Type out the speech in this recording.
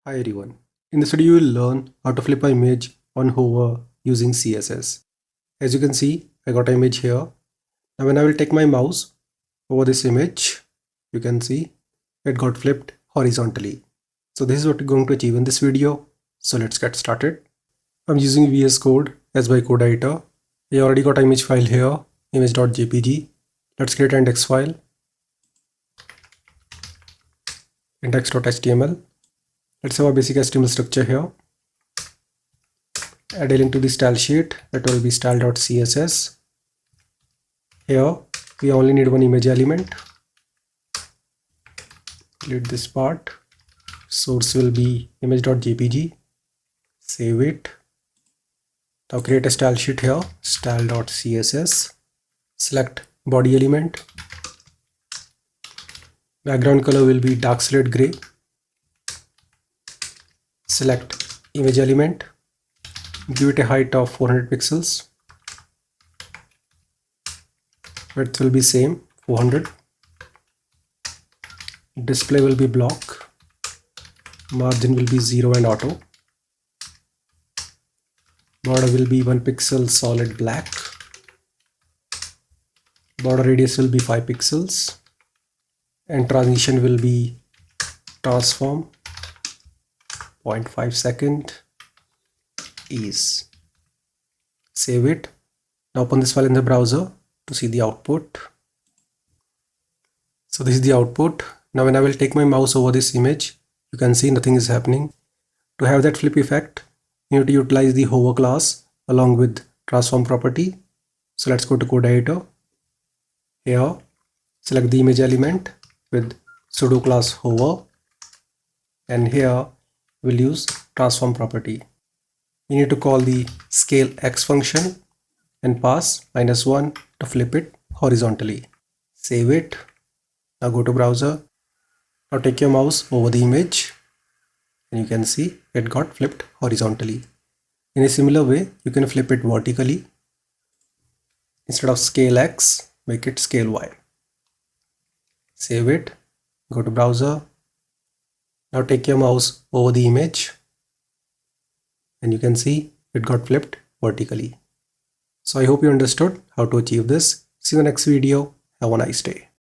Hi everyone. In this video you will learn how to flip an image on hover using CSS. As you can see, I got an image here. Now when I will take my mouse over this image, you can see it got flipped horizontally. So this is what we're going to achieve in this video. So let's get started. I'm using VS Code as my code editor. I already got an image file here, image.jpg. Let's create an index file, index.html. Let's have a basic HTML structure here. Add a link to the style sheet, that will be style.css. Here we only need one image element. Delete this part. Source will be image.jpg. Save it. Now create a style sheet here, style.css. Select body element. Background color will be dark slate gray. Select image element, give it a height of 400 pixels, width will be same 400, display will be block, margin will be 0 and auto, border will be 1 pixel solid black, border radius will be 5 pixels, and transition will be transform 0.5 second is. Save it. Now open this file in the browser to see the output. So this is the output. Now when I will take my mouse over this image, you can see nothing is happening. To have that flip effect, you need to utilize the hover class along with transform property. So let's go to code editor. Here select the image element with sudo class hover, and here we'll use transform property. You need to call the scale x function and pass -1 to flip it horizontally. Save it. Now go to browser. Now take your mouse over the image and you can see it got flipped horizontally. In a similar way, you can flip it vertically. Instead of scale x, make it scale y. Save it. Go to browser. Now take your mouse over the image and you can see it got flipped vertically. So I hope you understood how to achieve this. See you in the next video. Have a nice day.